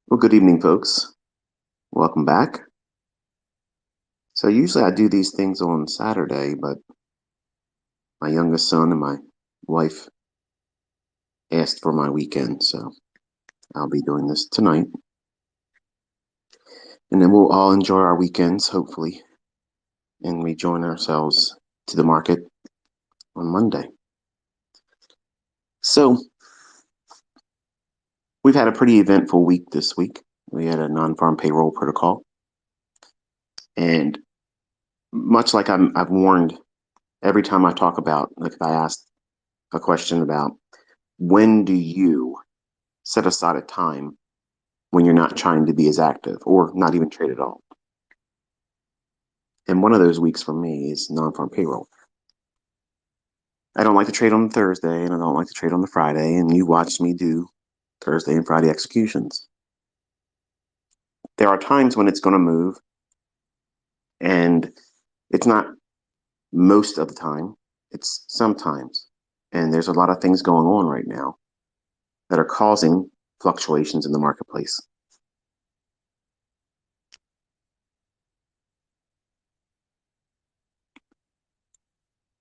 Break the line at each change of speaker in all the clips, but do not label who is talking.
Well, good evening, folks. Welcome back. So usually I do these things on Saturday, but my youngest son and my wife asked for my weekend, so I'll be doing this tonight. And then we'll all enjoy our weekends, hopefully, and rejoin ourselves to the market on Monday. So we've had a pretty eventful week this week. We had a non-farm payroll protocol, and much like I've warned every time I talk about, like if I ask a question about when do you set aside a time when you're not trying to be as active or not even trade at all. And one of those weeks for me is non-farm payroll. I don't like to trade on Thursday and I don't like to trade on the Friday. And you watched me do Thursday and Friday executions. There are times when it's going to move, and it's not most of the time, it's sometimes. And there's a lot of things going on right now that are causing fluctuations in the marketplace.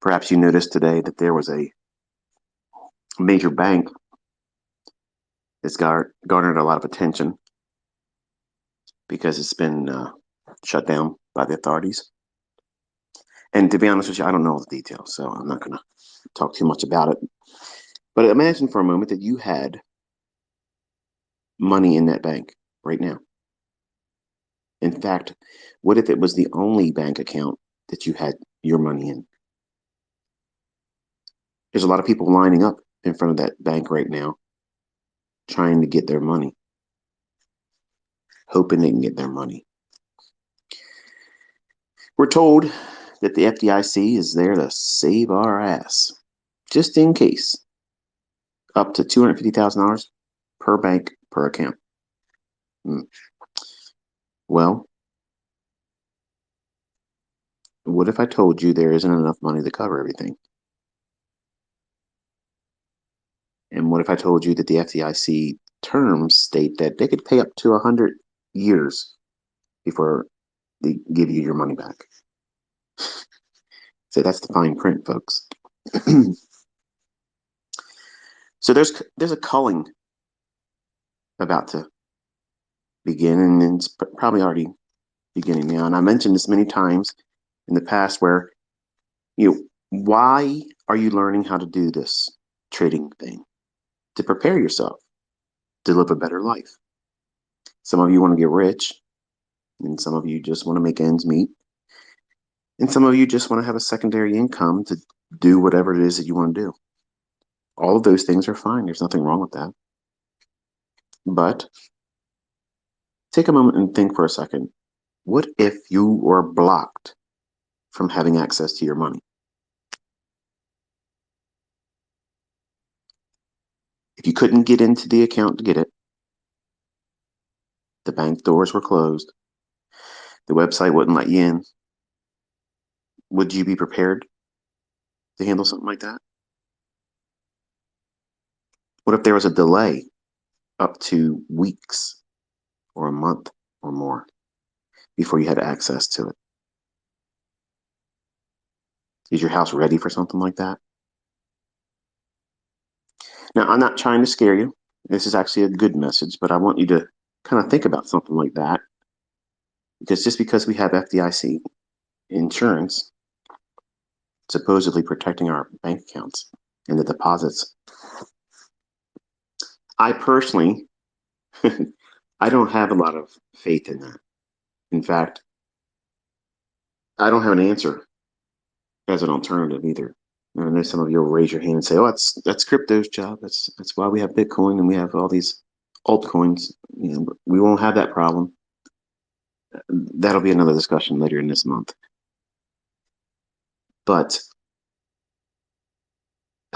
Perhaps you noticed today that there was a major bank that's garnered a lot of attention because it's been shut down by the authorities. And to be honest with you, I don't know all the details, so I'm not going to talk too much about it. But imagine for a moment that you had money in that bank right now. In fact, what if it was the only bank account that you had your money in? There's a lot of people lining up in front of that bank right now trying to get their money, hoping they can get their money. We're told that the FDIC is there to save our ass, just in case, up to $250,000 per bank per account. Well, what if I told you there isn't enough money to cover everything? And what if I told you that the FDIC terms state that they could pay up to 100 years before they give you your money back? So that's the fine print, folks. So there's a culling about to begin, and it's probably already beginning now. And I mentioned this many times in the past, where why are you learning how to do this trading thing? To prepare yourself to live a better life. Some of you want to get rich, and some of you just want to make ends meet, and some of you just want to have a secondary income to do whatever it is that you want to do. All of those things are fine. There's nothing wrong with that. But take a moment and think for a second. What if you were blocked from having access to your money? If you couldn't get into the account to get it, the bank doors were closed, the website wouldn't let you in, would you be prepared to handle something like that? What if there was a delay up to weeks or a month or more before you had access to it? Is your house ready for something like that? Now, I'm not trying to scare you. This is actually a good message, but I want you to kind of think about something like that, because just because we have FDIC insurance supposedly protecting our bank accounts and the deposits, I personally, I don't have a lot of faith in that. In fact, I don't have an answer as an alternative either. I know some of you will raise your hand and say, "Oh, that's crypto's job. That's why we have Bitcoin and we have all these altcoins. We won't have that problem." That'll be another discussion later in this month. But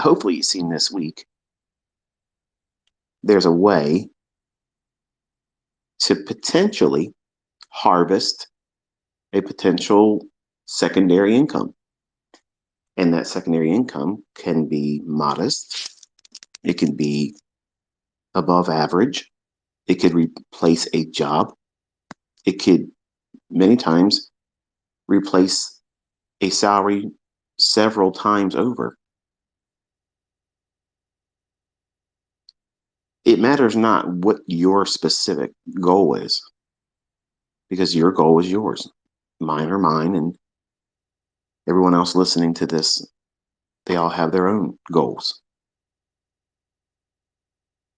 hopefully, you've seen this week, there's a way to potentially harvest a potential secondary income. And that secondary income can be modest, it can be above average, It could replace a job. It could many times replace a salary several times over. It matters not what your specific goal is, because your goal is yours. Mine are mine, and everyone else listening to this, they all have their own goals.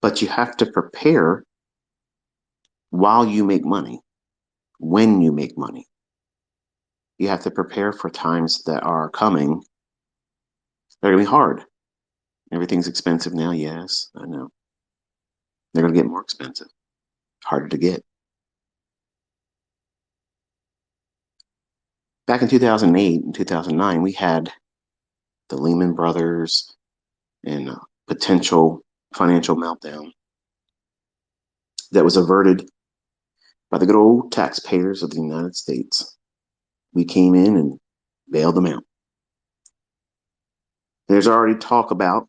But you have to prepare while you make money, when you make money. You have to prepare for times that are coming. They're going to be hard. Everything's expensive now. Yes, I know. They're going to get more expensive, harder to get. Back in 2008 and 2009, we had the Leman Brothers and a potential financial meltdown that was averted by the good old taxpayers of the United States. We came in and bailed them out. There's already talk about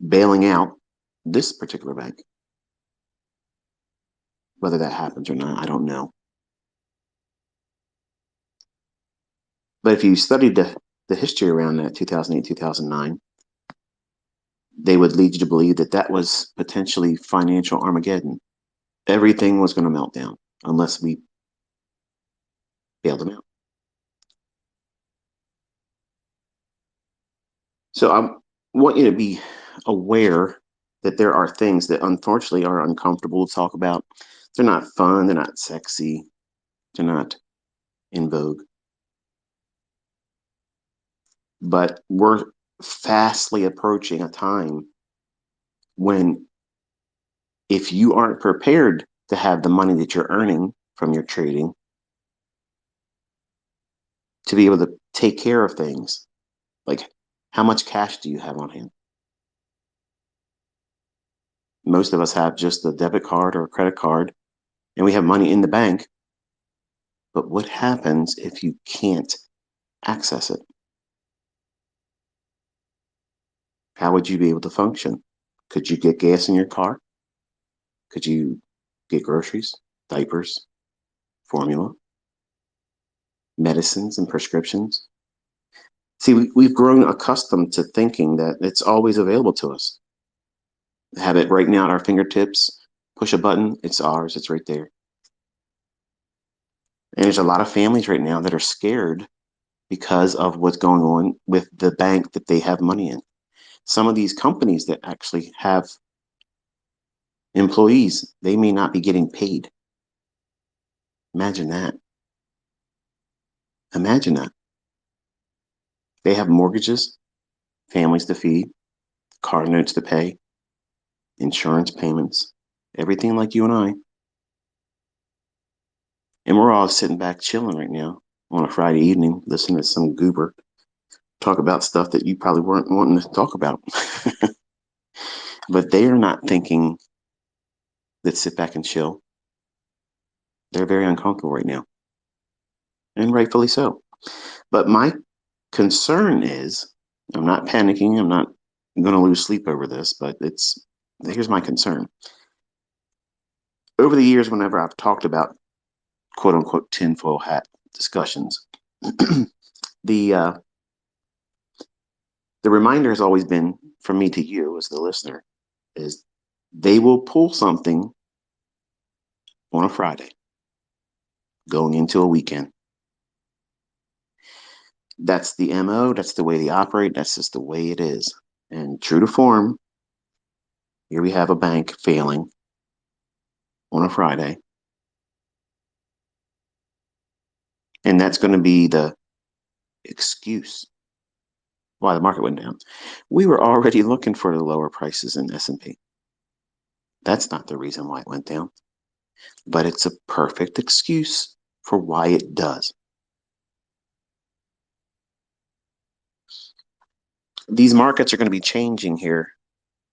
bailing out this particular bank. Whether that happens or not, I don't know. But if you studied the history around that 2008, 2009, they would lead you to believe that that was potentially financial Armageddon. Everything was going to melt down unless we bailed them out. So I want you to be aware that there are things that unfortunately are uncomfortable to talk about. They're not fun. They're not sexy. They're not in vogue. But we're fastly approaching a time when, if you aren't prepared to have the money that you're earning from your trading to be able to take care of things, like how much cash do you have on hand? Most of us have just a debit card or a credit card, and we have money in the bank. But what happens if you can't access it? How would you be able to function? Could you get gas in your car? Could you get groceries, diapers, formula, medicines, and prescriptions? See, we've grown accustomed to thinking that it's always available to us. Have it right now at our fingertips, push a button, it's ours, it's right there. And there's a lot of families right now that are scared because of what's going on with the bank that they have money in. Some of these companies that actually have employees, they may not be getting paid. Imagine that. Imagine that. They have mortgages, families to feed, car notes to pay, insurance payments, everything like you and I. And we're all sitting back chilling right now on a Friday evening, listening to some goober talk about stuff that you probably weren't wanting to talk about. But they are not thinking, let's sit back and chill. They're very uncomfortable right now, and rightfully so. But my concern is, I'm not panicking. I'm not going to lose sleep over this, but here's my concern. Over the years, whenever I've talked about quote unquote tinfoil hat discussions, the reminder has always been from me to you as the listener is they will pull something on a Friday going into a weekend. That's the MO. That's the way they operate. That's just the way it is. And true to form, here we have a bank failing on a Friday. And that's going to be the excuse why the market went down. We were already looking for the lower prices in S&P. That's not the reason why it went down. But it's a perfect excuse for why it does. These markets are going to be changing here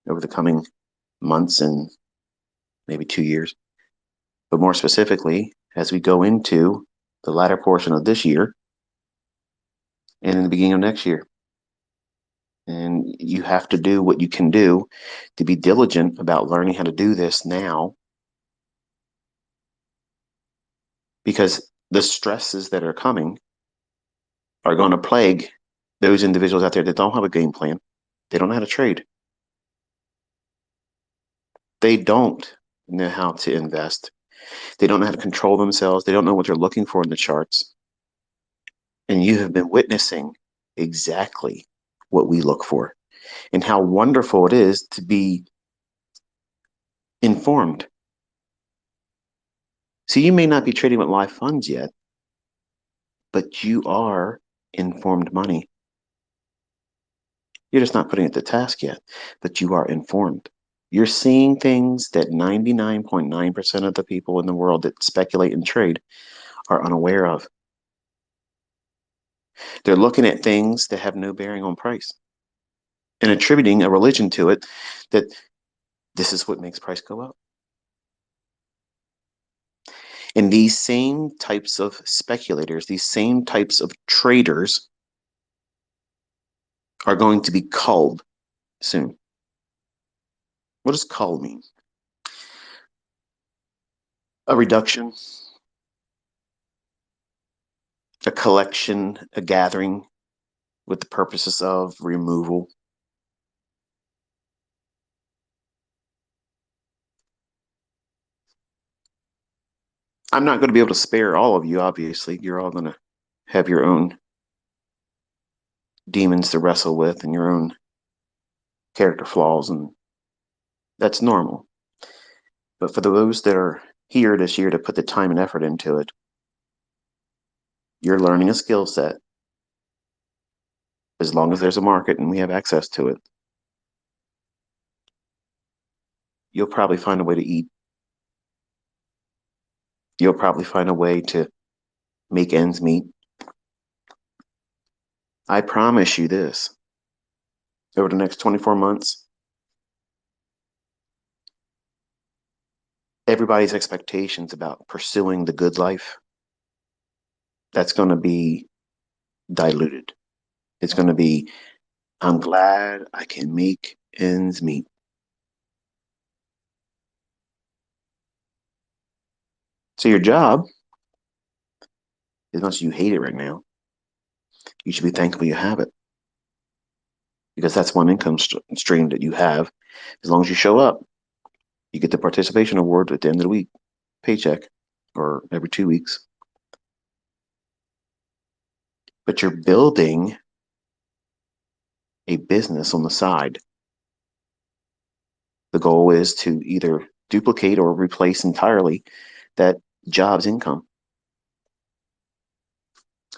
over the coming months and maybe 2 years. But more specifically, as we go into the latter portion of this year and in the beginning of next year. And you have to do what you can do to be diligent about learning how to do this now because the stresses that are coming are going to plague those individuals out there that don't have a game plan. They don't know how to trade. They don't know how to invest. They don't know how to control themselves. They don't know what they're looking for in the charts. And you have been witnessing exactly what we look for and how wonderful it is to be informed. So you may not be trading with live funds yet, but you are informed money. You're just not putting it to task yet, but you are informed. You're seeing things that 99.9% of the people in the world that speculate and trade are unaware of. They're looking at things that have no bearing on price and attributing a religion to it that this is what makes price go up. And these same types of speculators, these same types of traders are going to be culled soon. What does cull mean? A reduction, a collection, a gathering with the purposes of removal. I'm not going to be able to spare all of you, obviously. You're all going to have your own demons to wrestle with and your own character flaws, and that's normal. But for those that are here this year to put the time and effort into it, you're learning a skill set. As long as there's a market and we have access to it, you'll probably find a way to eat. You'll probably find a way to make ends meet. I promise you this, over the next 24 months, everybody's expectations about pursuing the good life, that's going to be diluted. It's going to be, I'm glad I can make ends meet. So your job, as much as you hate it right now, you should be thankful you have it, because that's one income stream that you have. As long as you show up, you get the participation award at the end of the week, paycheck, or every 2 weeks. But you're building a business on the side. The goal is to either duplicate or replace entirely that job's income.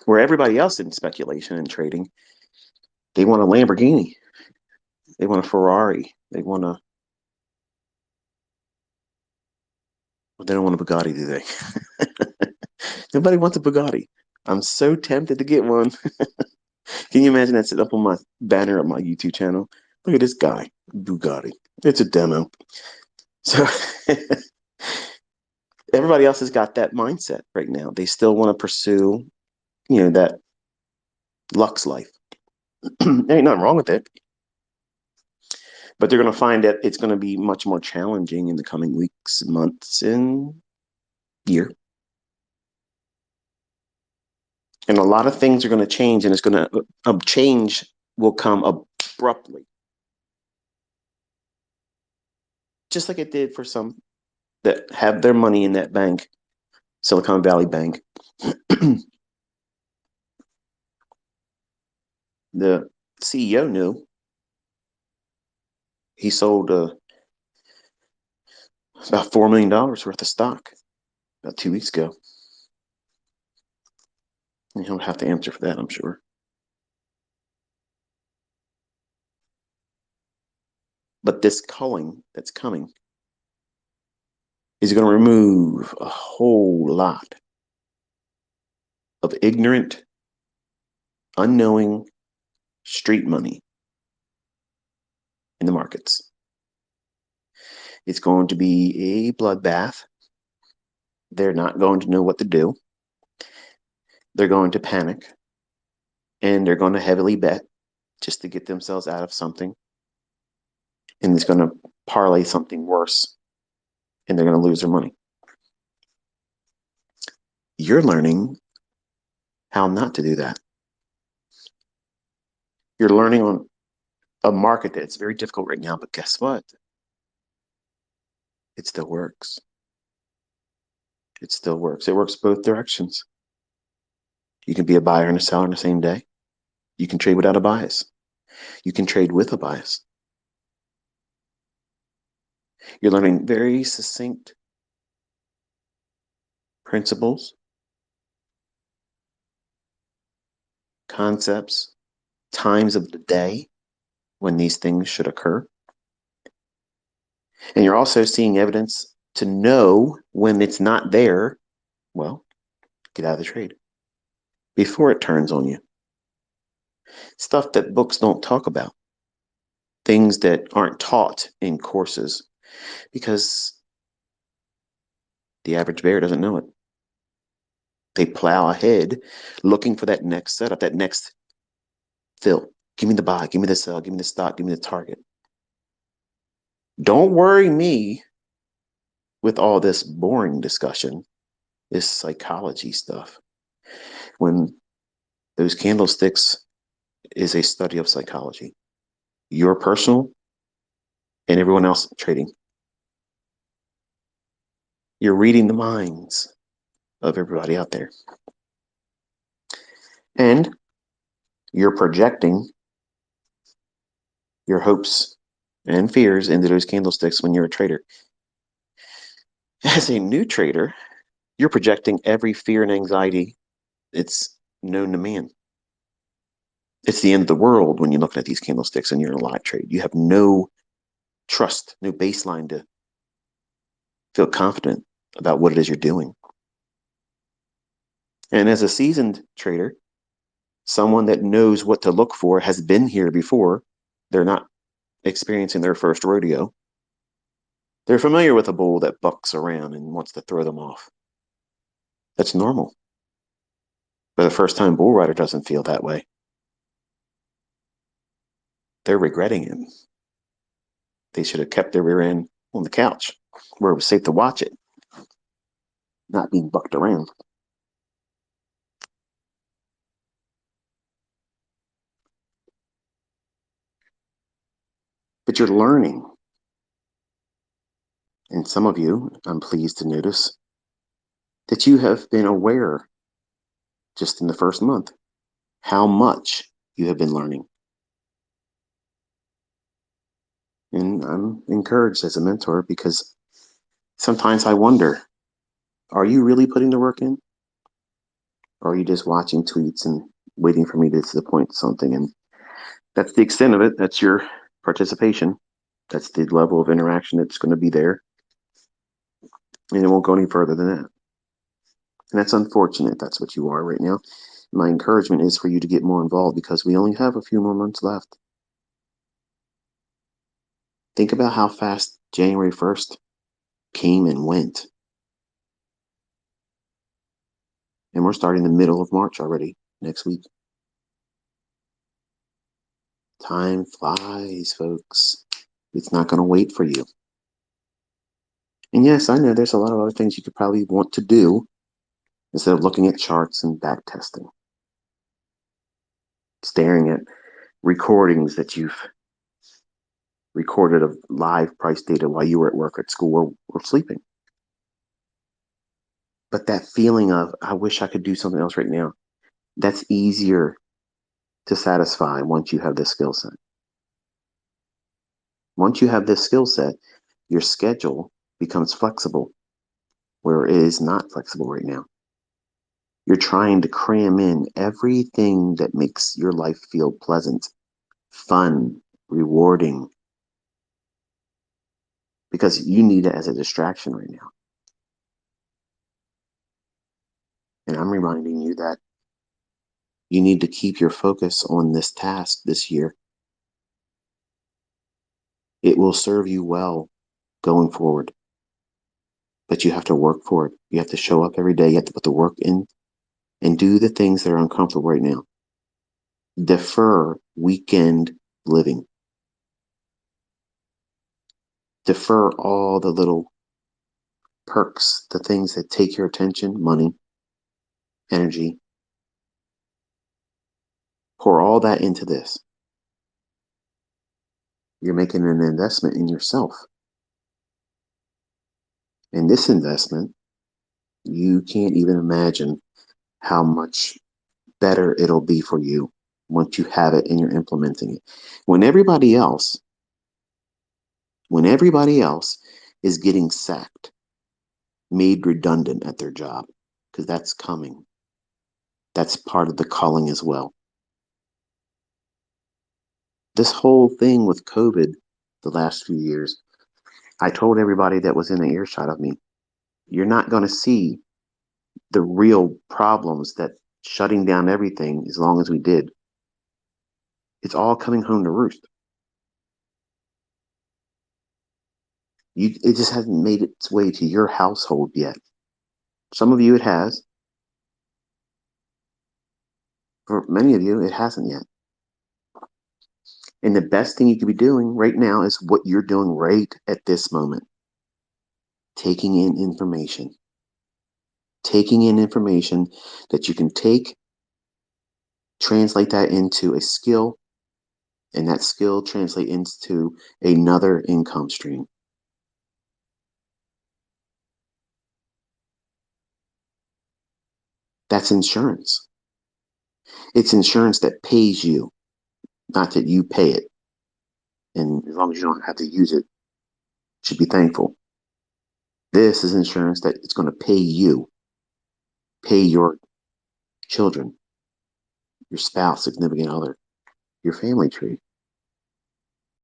Where everybody else in speculation and trading, they want a Lamborghini, they want a Ferrari, they want a, well, they don't want a Bugatti, do they? Nobody wants a Bugatti. I'm so tempted to get one. Can you imagine that sitting up on my banner of my YouTube channel? Look at this guy, Bugatti. It's a demo. So everybody else has got that mindset right now. They still want to pursue, that Lux life. There ain't nothing wrong with it. But they're going to find that it's going to be much more challenging in the coming weeks, months, and year. And a lot of things are going to change, and it's going to change will come abruptly, just like it did for some that have their money in that bank, Silicon Valley Bank. The CEO knew. He sold about $4 million worth of stock about 2 weeks ago. And he'll have to answer for that, I'm sure. But this culling that's coming is going to remove a whole lot of ignorant, unknowing street money in the markets. It's going to be a bloodbath. They're not going to know what to do. They're going to panic, and they're going to heavily bet just to get themselves out of something. And it's going to parlay something worse, and they're going to lose their money. You're learning how not to do that. You're learning on a market that's very difficult right now, but guess what? It still works. It still works. It works both directions. You can be a buyer and a seller in the same day. You can trade without a bias. You can trade with a bias. You're learning very succinct principles, concepts, times of the day when these things should occur. And you're also seeing evidence to know when it's not there. Well, get out of the trade before it turns on you. Stuff that books don't talk about, things that aren't taught in courses because the average bear doesn't know it. They plow ahead looking for that next setup, that next fill. Give me the buy, give me the sell, give me the stop, give me the target. Don't worry me with all this boring discussion, this psychology stuff. When those candlesticks is a study of psychology, your personal and everyone else trading. You're reading the minds of everybody out there. And you're projecting your hopes and fears into those candlesticks when you're a trader. As a new trader, you're projecting every fear and anxiety it's known to man. It's the end of the world when you're looking at these candlesticks and you're in a live trade. You have no trust, no baseline to feel confident about what it is you're doing. And as a seasoned trader, someone that knows what to look for, has been here before, they're not experiencing their first rodeo. They're familiar with a bull that bucks around and wants to throw them off. That's normal. But a first-time bull rider doesn't feel that way. They're regretting it. They should have kept their rear end on the couch where it was safe to watch it, not being bucked around. But you're learning. And some of you, I'm pleased to notice, that you have been aware just in the first month how much you have been learning. And I'm encouraged as a mentor because sometimes I wonder, are you really putting the work in? Or are you just watching tweets and waiting for me to disappoint something? And that's the extent of it. That's your participation. That's the level of interaction that's going to be there. And it won't go any further than that. And that's unfortunate. That's what you are right now. My encouragement is for you to get more involved because we only have a few more months left. Think about how fast January 1st came and went. And we're starting the middle of March already next week. Time flies, folks. It's not going to wait for you. And yes, I know there's a lot of other things you could probably want to do instead of looking at charts and back testing, staring at recordings that you've recorded of live price data while you were at work, at school, or sleeping. But that feeling of, I wish I could do something else right now, that's easier to satisfy once you have this skill set. Once you have this skill set, your schedule becomes flexible where it is not flexible right now. You're trying to cram in everything that makes your life feel pleasant, fun, rewarding, because you need it as a distraction right now. And I'm reminding you that you need to keep your focus on this task this year. It will serve you well going forward, but you have to work for it. You have to show up every day. You have to put the work in and do the things that are uncomfortable right now. Defer weekend living. Defer all the little perks, the things that take your attention, money, energy, pour all that into this. You're making an investment in yourself. And this investment, you can't even imagine how much better it'll be for you once you have it and you're implementing it. When everybody else, when everybody else is getting sacked, made redundant at their job, because that's coming. That's part of the calling as well. This whole thing with COVID the last few years, I told everybody that was in the earshot of me, you're not going to see the real problems that shutting down everything as long as we did. It's all coming home to roost. It just hasn't made its way to your household yet. Some of you it has. For many of you, it hasn't yet. And the best thing you could be doing right now is what you're doing right at this moment. Taking in information. Taking in information that you can take, translate that into a skill, and that skill translate into another income stream. That's insurance. It's insurance that pays you, not that you pay it. And as long as you don't have to use it, you should be thankful. This is insurance that it's going to pay you, pay your children, your spouse, significant other, your family tree.